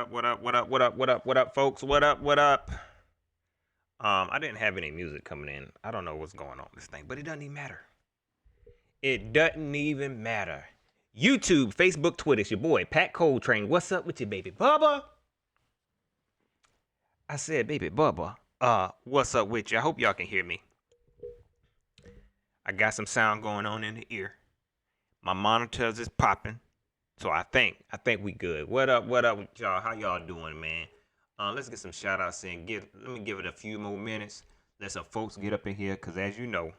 What up, folks? What up? I didn't have any music coming in. I don't know what's going on with this thing, but it doesn't even matter. It doesn't even matter. YouTube, Facebook, Twitter, it's your boy, Pat Coletrain. What's up with you, baby Bubba? I said, baby Bubba, what's up with you? I hope y'all can hear me. I got some sound going on in the ear. My monitors is popping. So I think we good. What up with y'all? How y'all doing, man? Let's get some shout outs in. Let me give it a few more minutes. Let some folks get up in here, because as you know,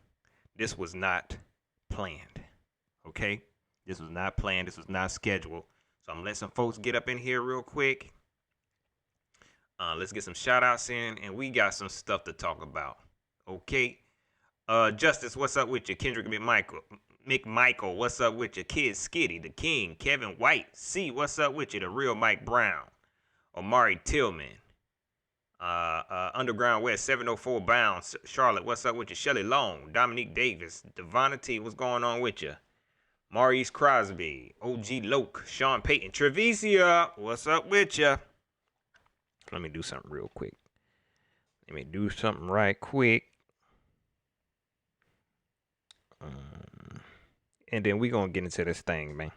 this was not planned. Okay? This was not planned. This was not scheduled. So I'm gonna let some folks get up in here real quick. Let's get some shout outs in, and we got some stuff to talk about. Okay? Justice, what's up with you? Kendrick McMichael, what's up with you? Kid Skitty, the King, Kevin White, C, what's up with you? The Real Mike Brown, Omari Tillman, Underground West, 704 Bounds, Charlotte, what's up with you? Shelly Long, Dominique Davis, Devonna T, what's going on with you? Maurice Crosby, OG Loke, Sean Payton, Trevisia, what's up with you? Let me do something real quick. Let me do something right quick. And then we gonna get into this thing, man.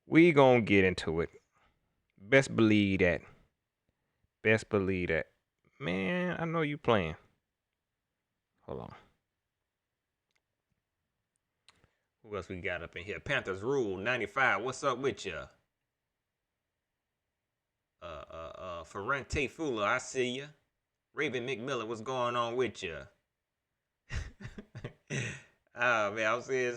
We gonna get into it. Best believe that. Best believe that. Man, I know you playing. Hold on. Who else we got up in here? Panthers Rule 95. What's up with ya? Ferrante Fuller, I see ya. Raven McMillan, what's going on with ya? Oh man, I'm seeing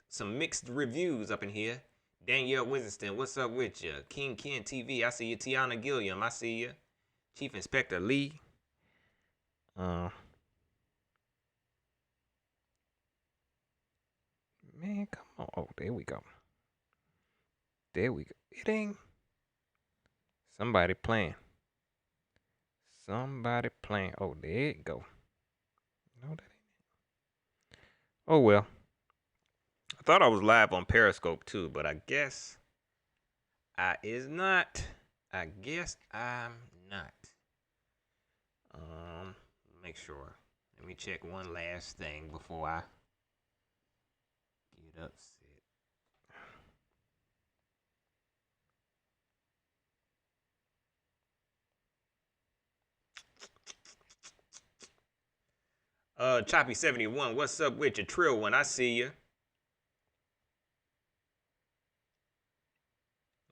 some mixed reviews up in here. Danielle Winston, what's up with you? King Ken TV, I see you. Tiana Gilliam, I see you. Chief Inspector Lee. Man, come on. Oh, there we go. There we go. It ain't. Somebody playing. Oh, there it go. No, that ain't it. Oh, well. I thought I was live on Periscope, too, but I guess I is not. I guess I'm not. Make sure. Let me check one last thing before I get upset. Choppy 71, what's up with you? Trill One, I see you.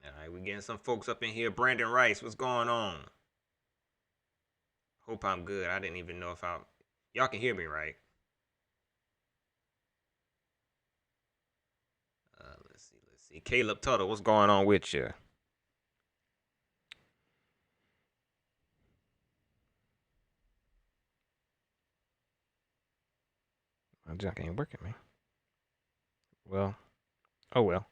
All right, we getting some folks up in here. Brandon Rice, what's going on? Hope I'm good. I didn't even know if y'all can hear me, right? Let's see. Caleb Tuttle, what's going on with you? My junk ain't working, man. Well, oh well.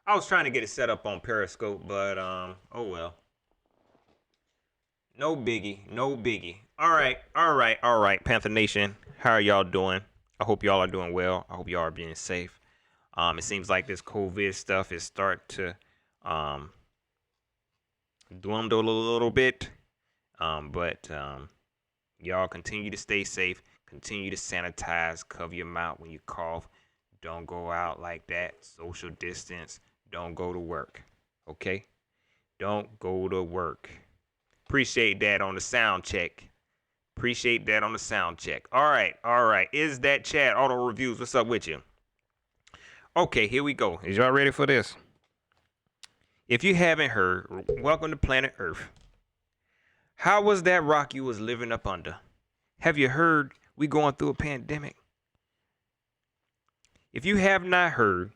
I was trying to get it set up on Periscope, but oh well. No biggie. All right, Panther Nation. How are y'all doing? I hope y'all are doing well. I hope y'all are being safe. It seems like this COVID stuff is starting to dwindle a little bit. But y'all continue to stay safe. Continue to sanitize. Cover your mouth when you cough. Don't go out like that. Social distance. Don't go to work. Okay? Don't go to work. Appreciate that on the sound check. All right. Is that Chad Auto Reviews? What's up with you? Okay, here we go. Is y'all ready for this? If you haven't heard, welcome to planet Earth. How was that rock you was living up under? Have you heard we going through a pandemic? If you have not heard,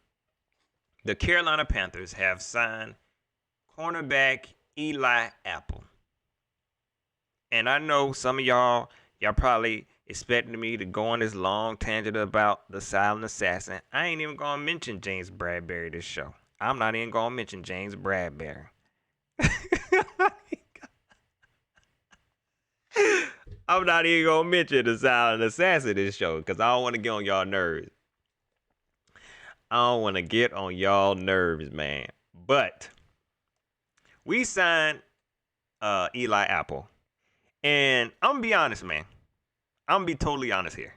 the Carolina Panthers have signed cornerback Eli Apple. And I know some of y'all probably expecting me to go on this long tangent about the silent assassin. I ain't even going to mention James Bradbury this show. I'm not even going to mention James Bradbury. I'm not even going to mention the silent assassin this show because I don't want to get on y'all nerves. Man. But we signed Eli Apple. And I'm going to be honest, man. I'm going to be totally honest here.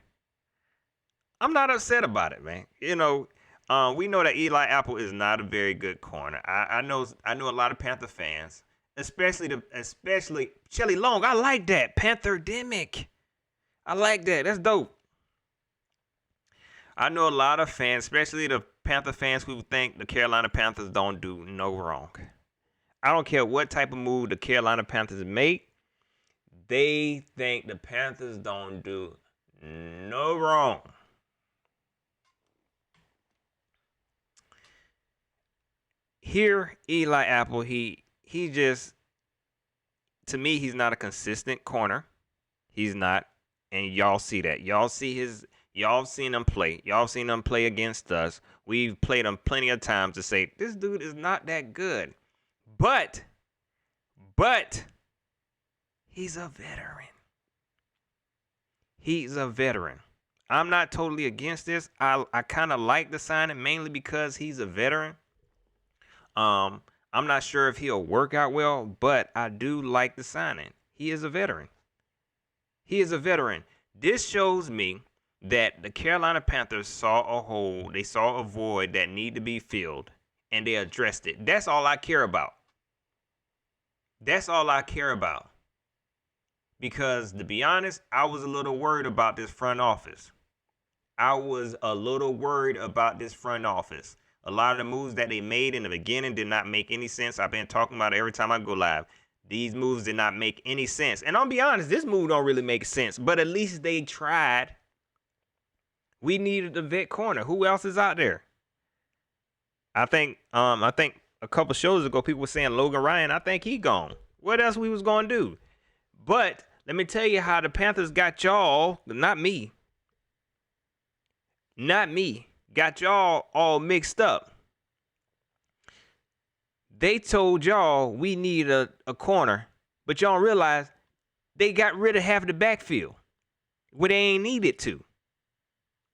I'm not upset about it, man. You know, we know that Eli Apple is not a very good corner. I know a lot of Panther fans, especially Shelley Long. I like that. Pantherdemic. I like that. That's dope. I know a lot of fans, especially the Panther fans, who think the Carolina Panthers don't do no wrong. I don't care what type of move the Carolina Panthers make. They think the Panthers don't do no wrong. Here, Eli Apple, he just, to me, he's not a consistent corner. He's not, and y'all see that. Y'all seen him play. Y'all seen him play against us. We've played him plenty of times to say, this dude is not that good. But he's a veteran. He's a veteran. I'm not totally against this. I kind of like the signing mainly because he's a veteran. I'm not sure if he'll work out well, but I do like the signing. He is a veteran. He is a veteran. This shows me that the Carolina Panthers saw a hole. They saw a void that needed to be filled, and they addressed it. That's all I care about. That's all I care about. Because, to be honest, I was a little worried about this front office. A lot of the moves that they made in the beginning did not make any sense. I've been talking about it every time I go live. These moves did not make any sense. And I'll be honest, this move don't really make sense. But at least they tried. We needed a vet corner. Who else is out there? I think a couple shows ago people were saying Logan Ryan. I think he gone. What else we was gonna do? But let me tell you how the Panthers got y'all, not me, got y'all all mixed up. They told y'all we need a corner, but y'all realize they got rid of half of the backfield where they ain't needed to,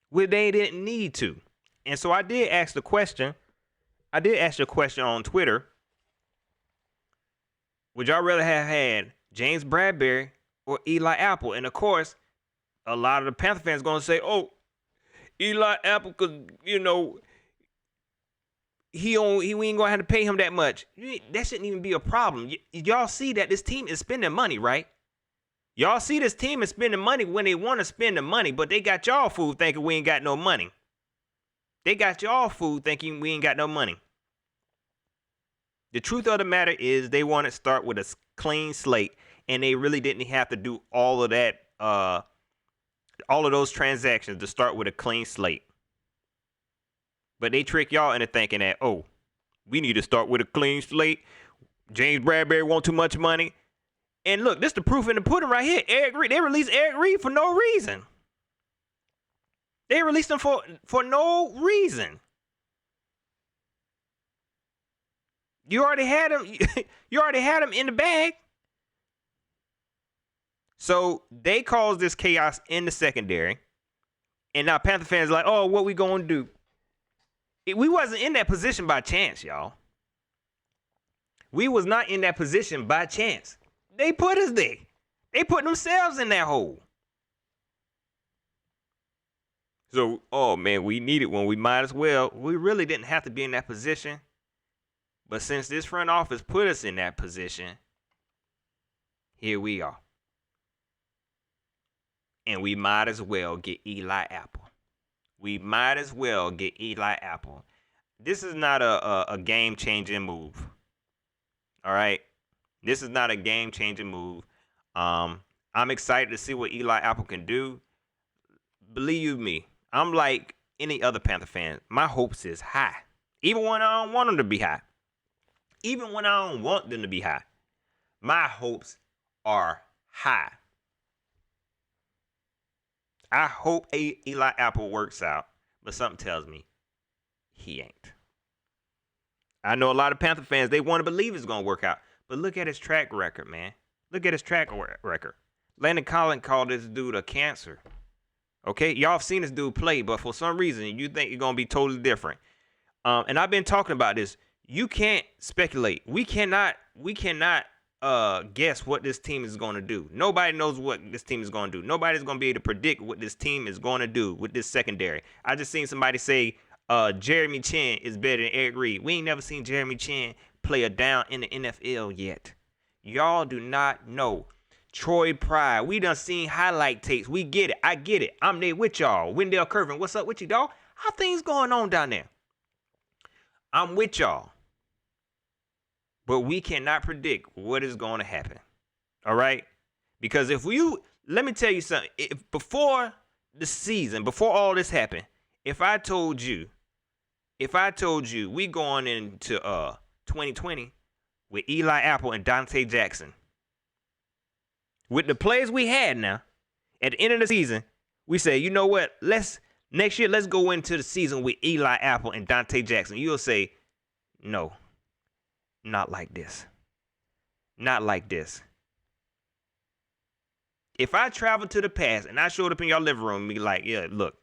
where they didn't need to. And so I did ask the question. I did ask a question on Twitter. Would y'all rather have had James Bradberry or Eli Apple? And of course, a lot of the Panther fans going to say, oh, Eli Apple, because, you know, we ain't going to have to pay him that much. That shouldn't even be a problem. Y'all see that this team is spending money, right? Y'all see this team is spending money when they want to spend the money, but they got y'all fooled thinking we ain't got no money. They got y'all fooled thinking we ain't got no money. The truth of the matter is they want to start with a clean slate, and they really didn't have to do all of that, all of those transactions to start with a clean slate. But they trick y'all into thinking that, oh, we need to start with a clean slate. James Bradberry want too much money. And look, this is the proof in the pudding right here. Eric Reed, they released Eric Reed for no reason. They released him for no reason. You already had him. You already had him in the bag. So they caused this chaos in the secondary. And now Panther fans are like, oh, what we going to do? We wasn't in that position by chance, y'all. We was not in that position by chance. They put us there. They put themselves in that hole. So, oh, man, we need it when we might as well. We really didn't have to be in that position. But since this front office put us in that position, here we are. And we might as well get Eli Apple. We might as well get Eli Apple. This is not a game-changing move. All right? This is not a game-changing move. I'm excited to see what Eli Apple can do. Believe me, I'm like any other Panther fan. My hopes is high. Even when I don't want them to be high. Even when I don't want them to be high. My hopes are high. I hope Eli Apple works out, but something tells me he ain't. I know a lot of Panther fans, they want to believe it's going to work out, but look at his track record, man. Look at his track record. Landon Collins called this dude a cancer. Okay, y'all have seen this dude play, but for some reason, you think you're going to be totally different. And I've been talking about this. you can't speculate. We cannot guess what this team is going to do. Nobody knows what this team is going to do. Nobody's going to be able to predict what this team is going to do with this secondary. I just seen somebody say Jeremy Chin is better than Eric Reed. We ain't never seen Jeremy Chin play a down in the NFL yet. Y'all do not know. Troy Pride, we done seen highlight tapes. We get it. I get it. I'm there with y'all. Wendell Curvin, what's up with you, dog? How things going on down there? I'm with y'all. But we cannot predict what is going to happen. All right? Because let me tell you something. If before the season, before all this happened, if I told you we going into 2020 with Eli Apple and Dante Jackson, with the players we had now, at the end of the season, we say, you know what? Next year, let's go into the season with Eli Apple and Dante Jackson. You'll say, no, not like this. Not like this. If I travel to the past and I showed up in your living room and be like, yeah, look,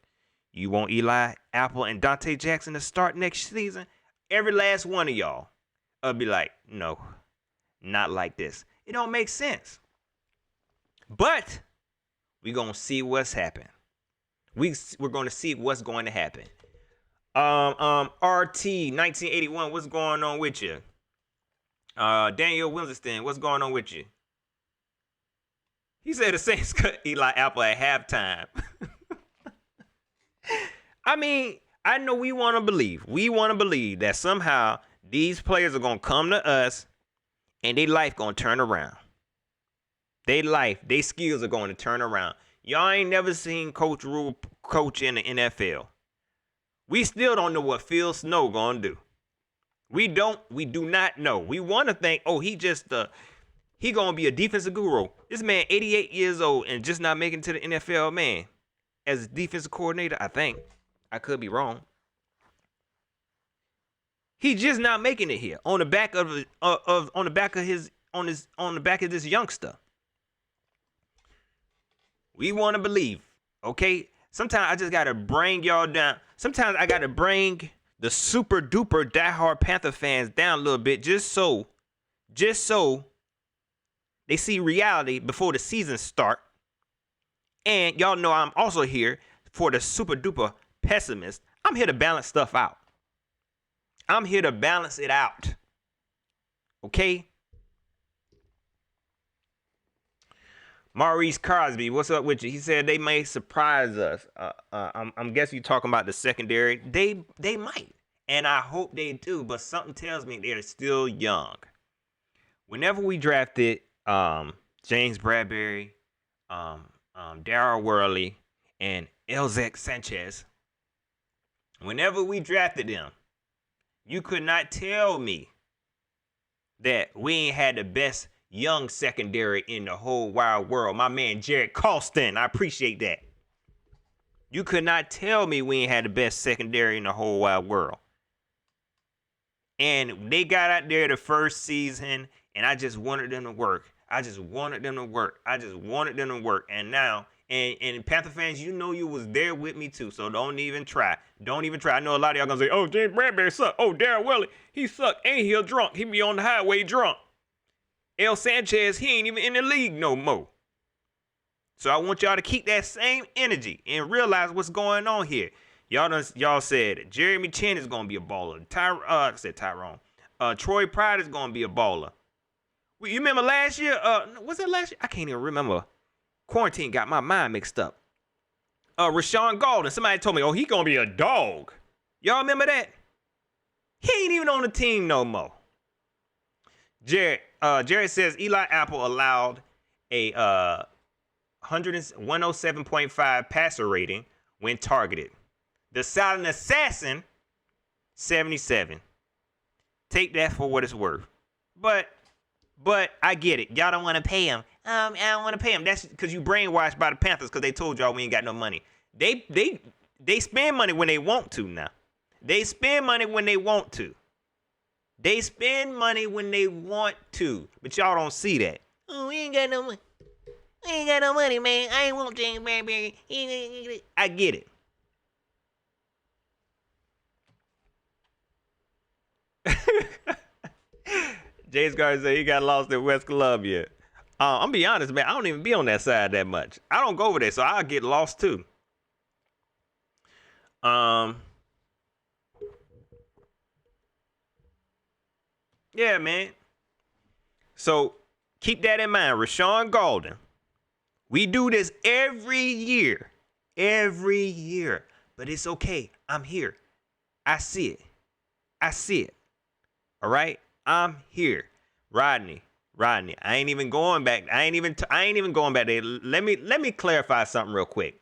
you want Eli Apple and Dante Jackson to start next season? Every last one of y'all will be like, no, not like this. It don't make sense. But we're going to see what's happening. We're going to see what's going to happen. RT 1981, what's going on with you? Daniel Winston, what's going on with you? He said the Saints cut Eli Apple at halftime. I mean, I know we want to believe. We want to believe that somehow these players are going to come to us and their life going to turn around. Their skills are going to turn around. Y'all ain't never seen Coach Rule coach in the NFL. We still don't know what Phil Snow going to do. We do not know. We want to think, oh, he going to be a defensive guru. This man, 88 years old and just not making it to the NFL, man. As a defensive coordinator, I think. I could be wrong. He just not making it here on the back of this youngster. We want to believe, okay? Sometimes I just got to bring y'all down. Sometimes I got to bring the super duper diehard Panther fans down a little bit just so they see reality before the season start. And y'all know I'm also here for the super duper pessimist. I'm here to balance stuff out. I'm here to balance it out. Okay? Maurice Crosby, what's up with you? He said they may surprise us. I'm guessing you're talking about the secondary. They might, and I hope they do. But something tells me they're still young. Whenever we drafted James Bradbury, Darryl Worley, and Elzek Sanchez, whenever we drafted them, you could not tell me that we ain't had the best young secondary in the whole wide world. My man Jared Colston, I appreciate that. You could not tell me we ain't had the best secondary in the whole wide world. And they got out there the first season, and I just wanted them to work. And now, and Panther fans, you know you was there with me too, so don't even try. I know a lot of y'all gonna say, oh, James Bradbury suck. Oh, Darryl Worley, he suck. Ain't he a drunk? He be on the highway drunk. El Sanchez, he ain't even in the league no more. So I want y'all to keep that same energy and realize what's going on here. Y'all said Jeremy Chin is gonna be a baller. Tyrone. Troy Pride is gonna be a baller. You remember last year? Was it last year? I can't even remember. Quarantine got my mind mixed up. Rashawn Golden. Somebody told me, oh, he gonna be a dog. Y'all remember that? He ain't even on the team no more. Jared says Eli Apple allowed a 107.5 passer rating when targeted. The Silent Assassin, 77. Take that for what it's worth. But I get it. Y'all don't want to pay him. I don't want to pay him. That's because you brainwashed by the Panthers because they told y'all we ain't got no money. They spend money when they want to now. They spend money when they want to. But y'all don't see that. Oh, we ain't got no money. We ain't got no money, man. I ain't want James Bradbury. I get it. James Carter said he got lost in West Columbia. I'm gonna be honest, man. I don't even be on that side that much. I don't go over there, so I'll get lost too. Yeah, man. So keep that in mind, Rashawn Golden. We do this every year. Every year. But it's okay. I'm here. I see it. I see it. All right? I'm here. Rodney. I ain't even going back. I ain't even going back there. Let me clarify something real quick.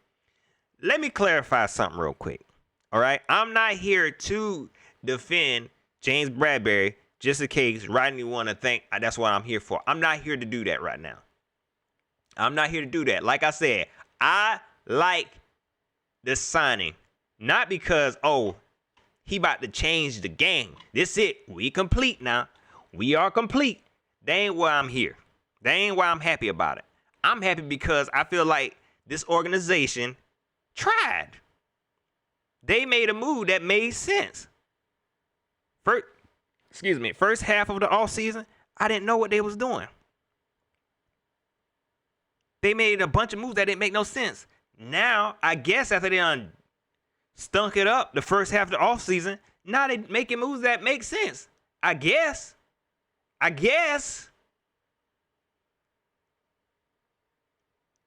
All right? I'm not here to defend James Bradbury just in case Rodney want to think that's what I'm here for. I'm not here to do that right now. I'm not here to do that. Like I said, I like the signing. Not because, he about to change the game. This it. We complete now. We are complete. That ain't why I'm here. That ain't why I'm happy about it. I'm happy because I feel like this organization tried. They made a move that made sense. First half of the offseason, I didn't know what they was doing. They made a bunch of moves that didn't make no sense. Now, I guess after they done stunk it up the first half of the offseason, now they making moves that make sense. I guess.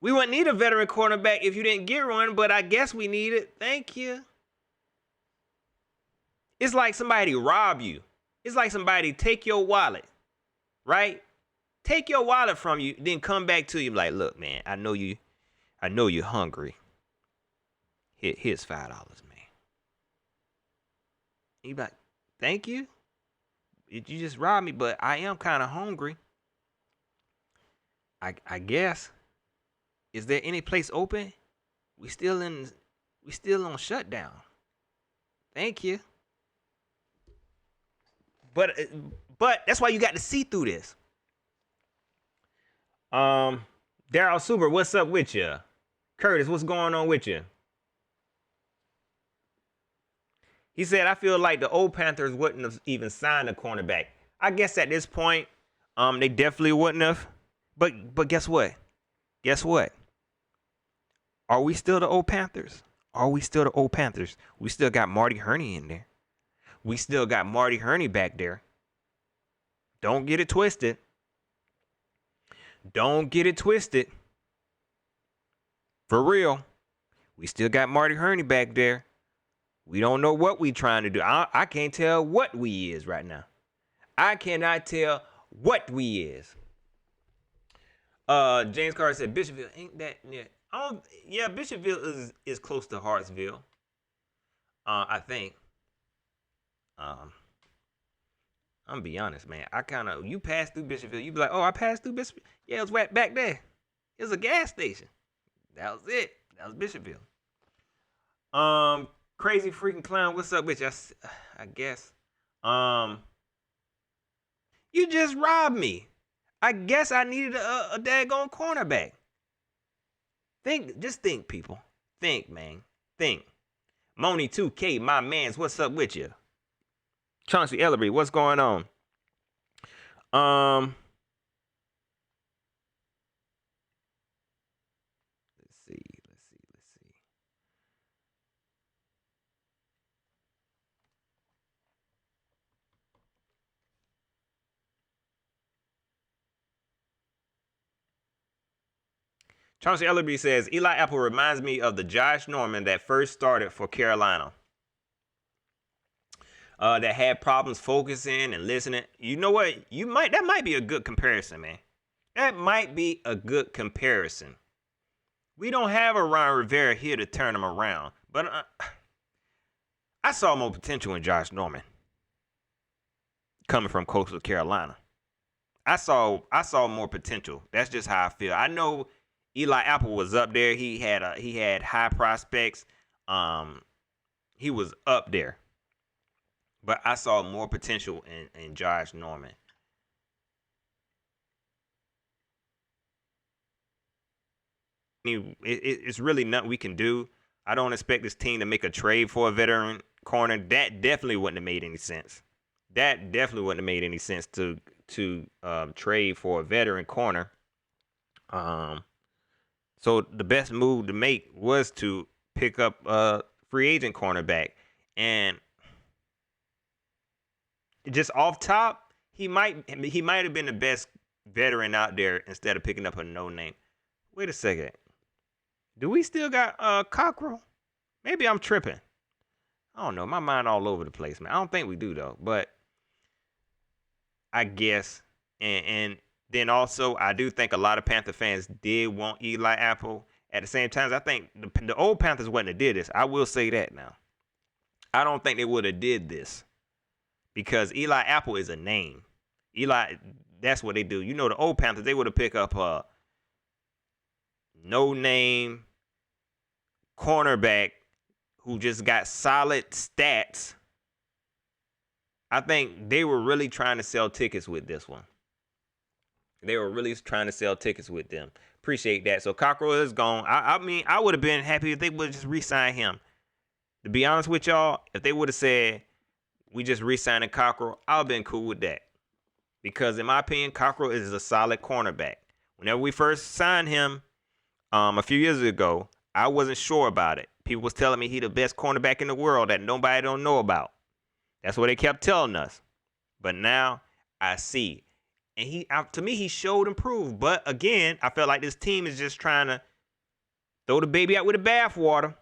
We wouldn't need a veteran cornerback if you didn't get one, but I guess we need it. Thank you. It's like somebody rob you. It's like somebody take your wallet, right? Take your wallet from you, then come back to you like, look, man, I know you're hungry. Here's $5, man. You like, thank you. You just robbed me, but I am kind of hungry. I guess. Is there any place open? We still on shutdown. Thank you. But that's why you got to see through this. Daryl Super, what's up with you? Curtis, what's going on with you? He said, I feel like the old Panthers wouldn't have even signed a cornerback. I guess at this point, they definitely wouldn't have. But guess what? Are we still the old Panthers? We still got Marty Hurney in there. We still got Marty Hurney back there. Don't get it twisted. For real. We still got Marty Hurney back there. We don't know what we trying to do. I can't tell what we is right now. I cannot tell what we is. James Carter said Bishopville ain't that near. Yeah, Bishopville is close to Hartsville. I think. I'm gonna be honest, man. You pass through Bishopville, you be like, I passed through Bishopville. Yeah, it was right back there. It was a gas station. That was it. That was Bishopville. Crazy freaking clown, what's up with you? I guess. You just robbed me. I guess I needed a daggone cornerback. Just think, people. Think, man. Think. Moni 2K, my mans, what's up with you? Chauncey Ellery, what's going on? Let's see. Chauncey Ellerby says, Eli Apple reminds me of the Josh Norman that first started for Carolina. That had problems focusing and listening. You know what? That might be a good comparison, man. That might be a good comparison. We don't have a Ron Rivera here to turn him around. But I saw more potential in Josh Norman. Coming from Coastal Carolina. I saw more potential. That's just how I feel. I know Eli Apple was up there. He had high prospects. He was up there. But I saw more potential in Josh Norman. It's really nothing we can do. I don't expect this team to make a trade for a veteran corner. That definitely wouldn't have made any sense. that definitely wouldn't have made any sense to trade for a veteran corner. So the best move to make was to pick up a free agent cornerback, and just off top, he might have been the best veteran out there instead of picking up a no name. Wait a second, do we still got Cockrell? Maybe I'm tripping. I don't know. My mind all over the place, man. I don't think we do though, but I guess. And then also, I do think a lot of Panther fans did want Eli Apple. At the same time, I think the old Panthers wouldn't have did this. I will say that now. I don't think they would have did this because Eli Apple is a name. Eli, that's what they do. You know, the old Panthers, they would have picked up a no-name cornerback who just got solid stats. I think they were really trying to sell tickets with this one. They were really trying to sell tickets with them. Appreciate that. So Cockrell is gone. I mean, I would have been happy if they would just re-sign him. To be honest with y'all, if they would have said, we just re-signed Cockrell, I would have been cool with that. Because in my opinion, Cockrell is a solid cornerback. Whenever we first signed him a few years ago, I wasn't sure about it. People was telling me he the best cornerback in the world that nobody don't know about. That's what they kept telling us. But now I see. And to me, he showed improved. But again, I felt like this team is just trying to throw the baby out with the bathwater.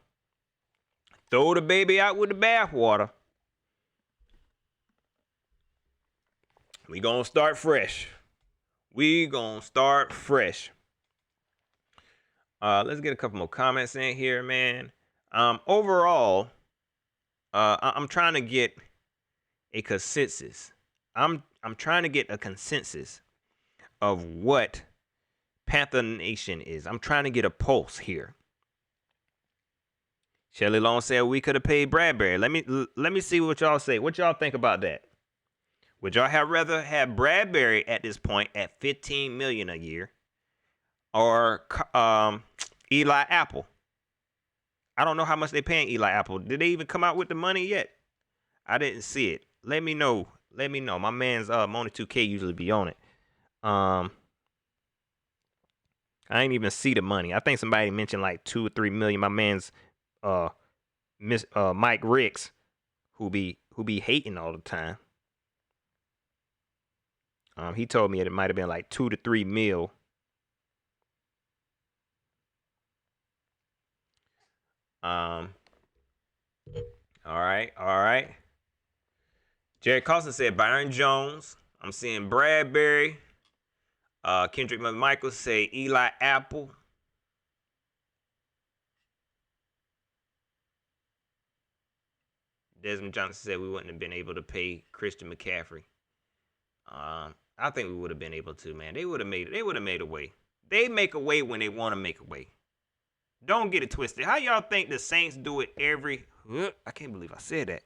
Throw the baby out with the bathwater. We gonna start fresh. Let's get a couple more comments in here, man. Overall, I'm trying to get a consensus. I'm trying to get a consensus of what Panther Nation is. I'm trying to get a pulse here. Shelly Long said we could have paid Bradbury. Let me see what y'all say. What y'all think about that? Would y'all have rather have Bradbury at this point at $15 million a year, or Eli Apple? I don't know how much they paying Eli Apple. Did they even come out with the money yet? I didn't see it. Let me know. My man's Mona 2K usually be on it. I ain't even see the money. I think somebody mentioned like 2 or 3 million. My man's Mike Ricks, who be hating all the time. He told me it might have been like 2 to 3 mil. All right. Jared Carlson said Byron Jones. I'm seeing Bradbury. Kendrick McMichael say Eli Apple. Desmond Johnson said we wouldn't have been able to pay Christian McCaffrey. I think we would have been able to, man. They would have made a way. They make a way when they want to make a way. Don't get it twisted. How y'all think the Saints do it every... I can't believe I said that.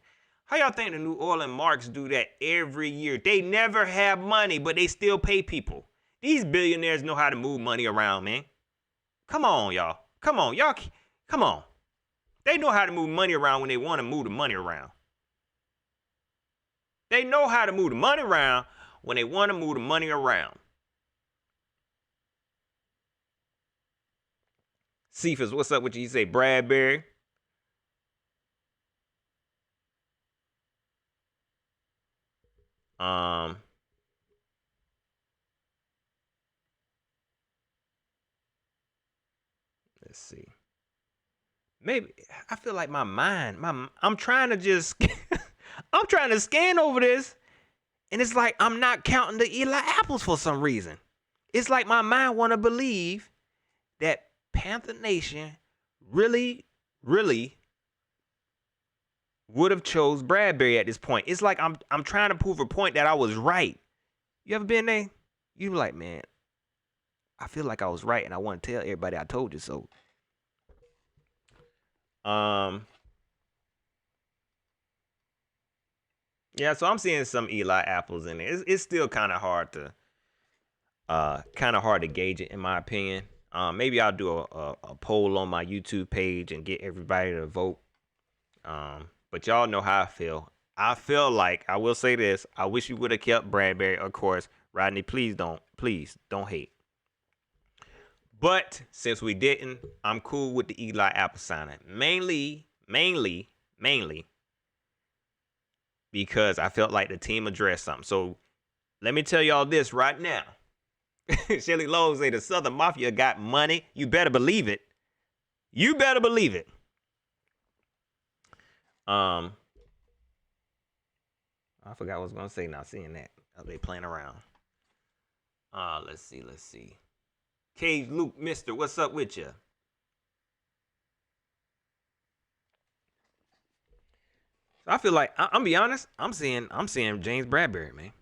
How y'all think the New Orleans Marks do that every year? They never have money, but they still pay people. These billionaires know how to move money around, man. Come on, y'all. Come on. They know how to move money around when they want to move the money around. They know how to move the money around when they want to move the money around. Cephas, what's up with you? You say Bradbury. Let's see. Maybe I feel like I'm trying to just I'm trying to scan over this, and it's like I'm not counting the Eli Apples for some reason. It's like my mind want to believe that Panther Nation really would have chose Bradbury at this point. It's like I'm trying to prove a point that I was right. You ever been there? You like, man, I feel like I was right, and I want to tell everybody I told you so. Yeah, so I'm seeing some Eli Apples in there. It's still kind of hard to gauge it, in my opinion. Maybe I'll do a poll on my YouTube page and get everybody to vote. But y'all know how I feel. I feel like, I will say this, I wish you would have kept Bradbury. Of course, Rodney, please don't hate. But since we didn't, I'm cool with the Eli Apple signing. Mainly because I felt like the team addressed something. So let me tell y'all this right now. Shelly Lowe say the Southern Mafia got money. You better believe it. You better believe it. I forgot what I was gonna say now. Seeing that they playing around. Let's see. Cage Luke, Mister, what's up with you? I feel like I'm be honest. I'm seeing James Bradbury, man.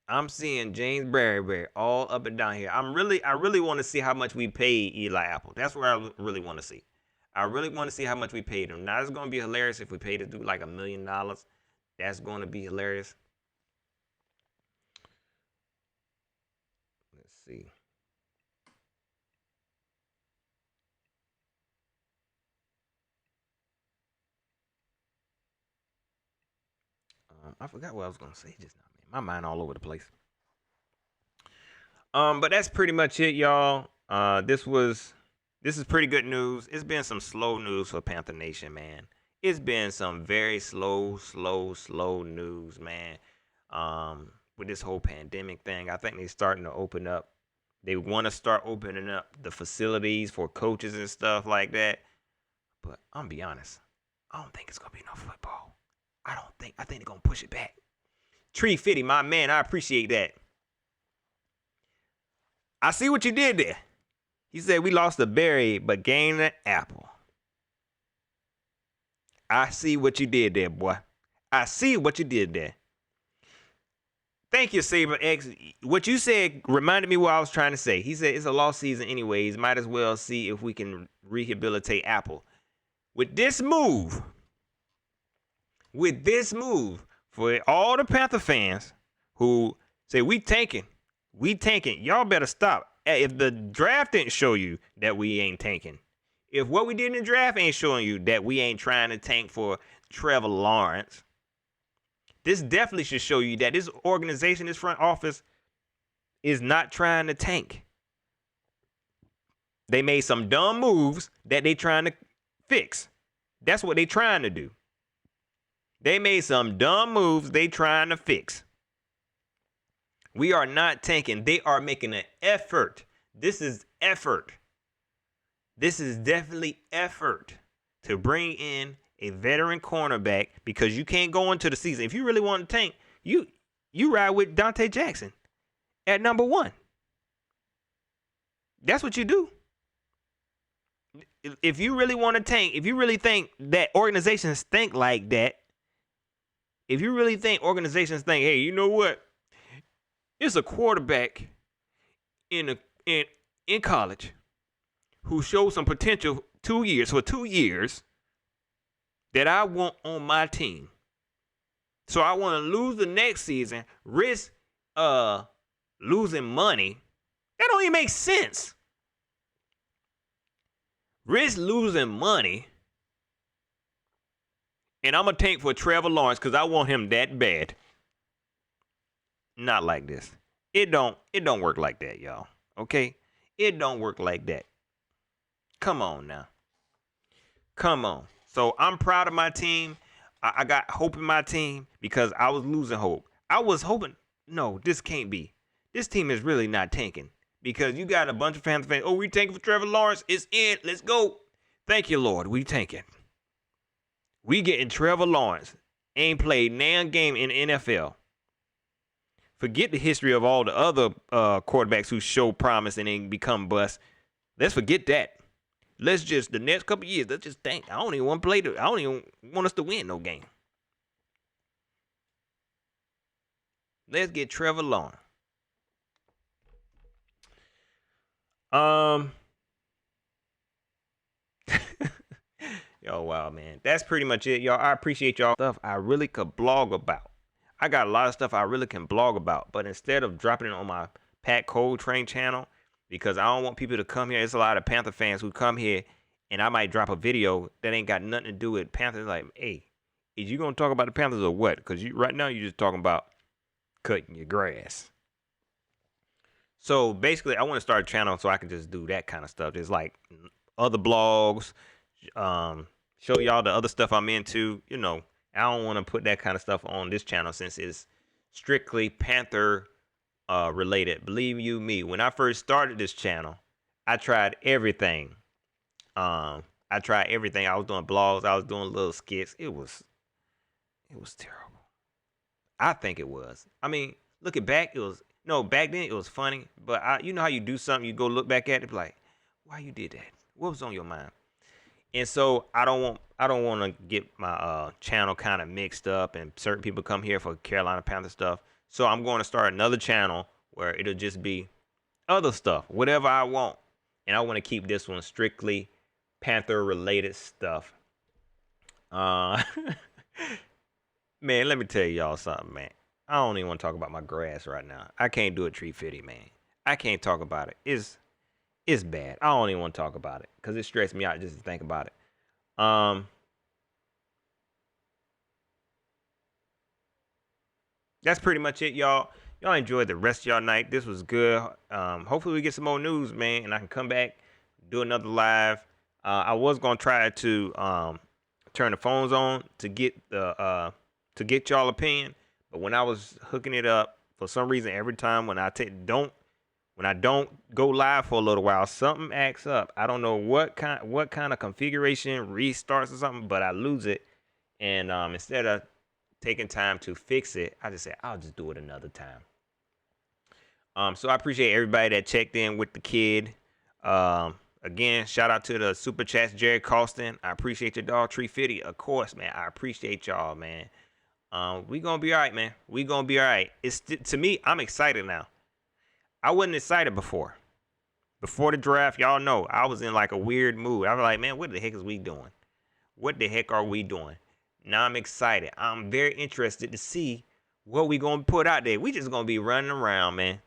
I'm seeing James Bradbury all up and down here. I really want to see how much we paid Eli Apple. That's what I really want to see. I really want to see how much we paid him. Now it's gonna be hilarious if we paid this dude like $1 million. That's gonna be hilarious. Let's see. I forgot what I was gonna say just now, man. My mind all over the place. But that's pretty much it, y'all. This is pretty good news. It's been some slow news for Panther Nation, man. It's been some very slow news, man. With this whole pandemic thing, I think they're starting to open up. They want to start opening up the facilities for coaches and stuff like that. But I'm gonna be honest, I don't think it's gonna be no football. I think they're gonna push it back. Tree Fitty, my man, I appreciate that. I see what you did there. He said we lost a berry but gained an apple. I see what you did there, boy. I see what you did there. Thank you, Saber X. What you said reminded me what I was trying to say. He said it's a lost season anyways. Might as well see if we can rehabilitate Apple. With this move, for all the Panther fans who say we tanking, y'all better stop. If the draft didn't show you that we ain't tanking, if what we did in the draft ain't showing you that we ain't trying to tank for Trevor Lawrence, this definitely should show you that this organization, this front office, is not trying to tank. They made some dumb moves that they trying to fix. That's what they trying to do. They made some dumb moves they trying to fix. We are not tanking. They are making an effort. This is effort. This is definitely effort to bring in a veteran cornerback because you can't go into the season. If you really want to tank, you ride with Dante Jackson at number 1. That's what you do. If you really want to tank, if you really think that organizations think like that, if you really think organizations think, hey, you know what? It's a quarterback in college who showed some potential 2 years that I want on my team. So I want to lose the next season, risk losing money. That don't even make sense. Risk losing money. And I'm going to tank for Trevor Lawrence because I want him that bad. Not like this. It don't work like that, y'all. Okay? It don't work like that. Come on now. Come on. So I'm proud of my team. I got hope in my team because I was losing hope. I was hoping, no, this can't be. This team is really not tanking because you got a bunch of fans. Oh, we tanking for Trevor Lawrence. It's in. Let's go. Thank you, Lord. We tanking. We getting Trevor Lawrence. Ain't played nan game in the NFL. Forget the history of all the other quarterbacks who show promise and then become bust. Let's forget that. Let's just, the next couple of years, let's just think. I don't even want to play. I don't even want us to win no game. Let's get Trevor Lawrence. Yo, wow, man. That's pretty much it, y'all. I appreciate y'all. Stuff I really could blog about. I got a lot of stuff I really can blog about. But instead of dropping it on my Pat Coletrain channel, because I don't want people to come here. There's a lot of Panther fans who come here, and I might drop a video that ain't got nothing to do with Panthers. Like, hey, Is you gonna talk about the Panthers or what? Because you right now you're just talking about cutting your grass. So basically, I want to start a channel so I can just do that kind of stuff. Just like other blogs, show y'all the other stuff I'm into. I don't want to put that kind of stuff on this channel since it's strictly Panther related. Believe you me, when I first started this channel, I tried everything. I tried everything. I was doing blogs. I was doing little skits. It was terrible. I think it was. I mean, looking back, it was no. Back then, it was funny. But you know how you do something, you go look back at it, like, why you did that? What was on your mind? And so I don't want to get my channel kind of mixed up, and certain people come here for Carolina Panther stuff. So I'm going to start another channel where it'll just be other stuff, whatever I want, and I want to keep this one strictly Panther related stuff. Man, let me tell y'all something, man. I don't even want to talk about my grass right now. I can't do a tree fitty, man. I can't talk about it. It's bad. I don't even want to talk about it because it stressed me out just to think about it. That's pretty much it, y'all. Y'all enjoyed the rest of y'all night. This was good. Hopefully we get some more news, man, and I can come back, do another live. I was gonna try to turn the phones on to get y'all opinion, but when I was hooking it up, for some reason, every time when I don't go live for a little while, something acts up. I don't know what kind of configuration restarts or something, but I lose it, and instead of taking time to fix it, I just say I'll just do it another time. So I appreciate everybody that checked in with the kid. Again, shout out to the super chats, Jerry Costin. I appreciate your dog, Tree Fitty. Of course, man. I appreciate y'all, man. We gonna be all right, man. We gonna be all right. To me, I'm excited now. I wasn't excited before. Before the draft, y'all know, I was in like a weird mood. I was like, man, what the heck is we doing? What the heck are we doing? Now I'm excited. I'm very interested to see what we gonna put out there. We just gonna be running around, man.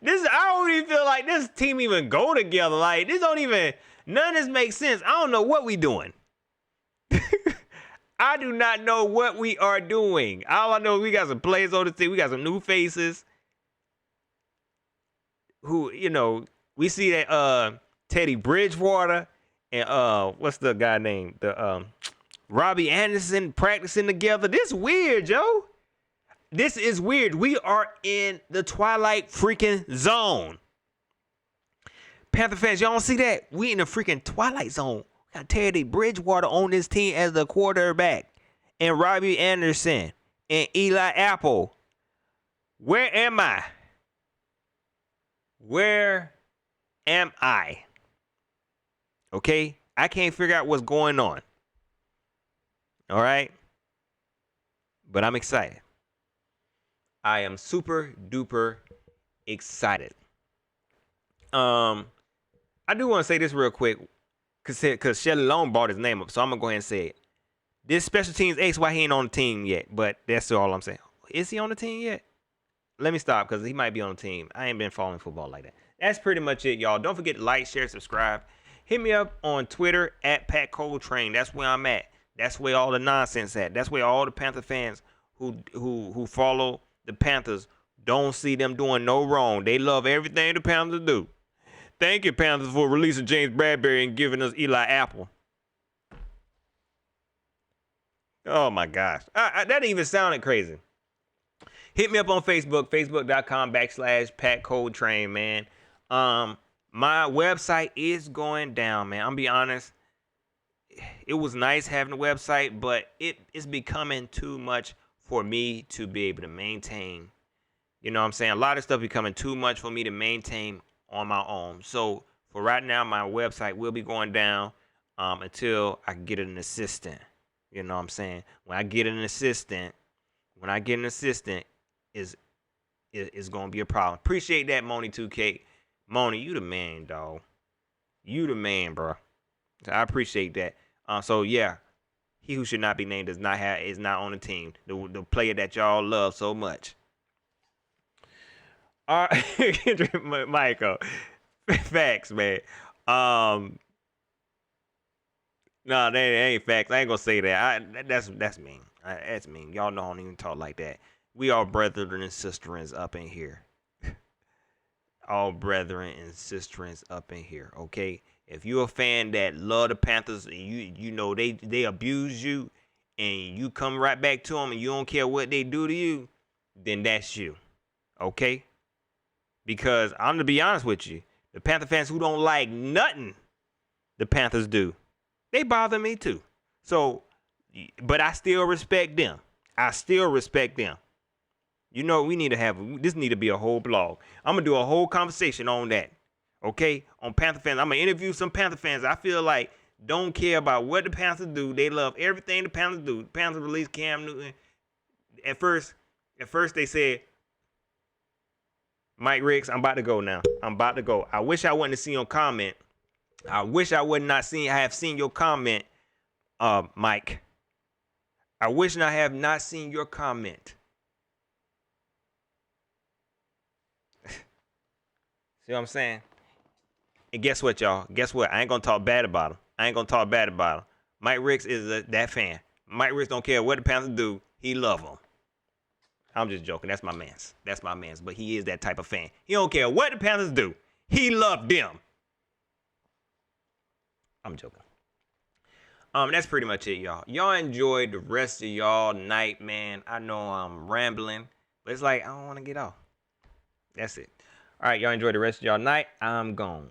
I don't even feel like this team even go together. Like, none of this makes sense. I don't know what we doing. I do not know what we are doing. All I know is we got some players on the team. We got some new faces who, we see that Teddy Bridgewater and what's the guy named? The Robbie Anderson practicing together. This weird, Joe. This is weird. We are in the Twilight freaking zone. Panther fans, y'all don't see that? We in the freaking Twilight zone. We got Teddy Bridgewater on this team as the quarterback. And Robbie Anderson and Eli Apple. Where am I? Where am I? Okay? I can't figure out what's going on. All right? But I'm excited. I am super duper excited. I do want to say this real quick because Shelly Long brought his name up, so I'm gonna go ahead and say it. This special teams X, why he ain't on the team yet? But that's all I'm saying. Is he on the team yet? Let me stop because he might be on the team. I ain't been following football like that. That's pretty much it, y'all. Don't forget to like, share, subscribe. Hit me up on Twitter at Pat Coletrain. That's where I'm at. That's where all the nonsense at. That's where all the Panther fans who follow the Panthers don't see them doing no wrong. They love everything the Panthers do. Thank you, Panthers, for releasing James Bradbury and giving us Eli Apple. Oh, my gosh. That even sounded crazy. Hit me up on Facebook, facebook.com/Pat Coletrain, man. My website is going down, man. I'm be honest. It was nice having a website, but it's becoming too much for me to be able to maintain. You know what I'm saying? A lot of stuff becoming too much for me to maintain on my own. So for right now, my website will be going down until I get an assistant. You know what I'm saying? When I get an assistant, is gonna be a problem. Appreciate that, Moni 2K. Moni, you the man, dog. You the man, bro. I appreciate that. So yeah, he who should not be named is not on the team. The player that y'all love so much. All right, Michael. Facts, man. No, that ain't facts. I ain't gonna say that. That's mean. That's mean. Y'all know I don't even talk like that. We all brethren and sisterins up in here. All brethren and sisterins up in here. Okay. If you're a fan that love the Panthers, and you know they abuse you, and you come right back to them, and you don't care what they do to you, then that's you. Okay. Because I'm gonna be honest with you, the Panther fans who don't like nothing the Panthers do, they bother me too. So, but I still respect them. I still respect them. You know, we need to have this. Need to be a whole blog. I'm gonna do a whole conversation on that. Okay, on Panther fans. I'm gonna interview some Panther fans. I feel like don't care about what the Panthers do. They love everything the Panthers do. The Panthers released Cam Newton. At first they said, Mike Riggs, I'm about to go now. I'm about to go. I wish I wouldn't have seen your comment. I wish I would not have seen your comment, Mike. I wish I have not seen your comment. See what I'm saying? And guess what, y'all? Guess what? I ain't gonna talk bad about him. I ain't gonna talk bad about him. Mike Riggs is that fan. Mike Riggs don't care what the Panthers do. He love them. I'm just joking. That's my man's. That's my man's. But he is that type of fan. He don't care what the Panthers do. He loved them. I'm joking. That's pretty much it, y'all. Y'all enjoyed the rest of y'all night, man. I know I'm rambling, but it's like I don't want to get off. That's it. All right, y'all enjoy the rest of y'all night. I'm gone.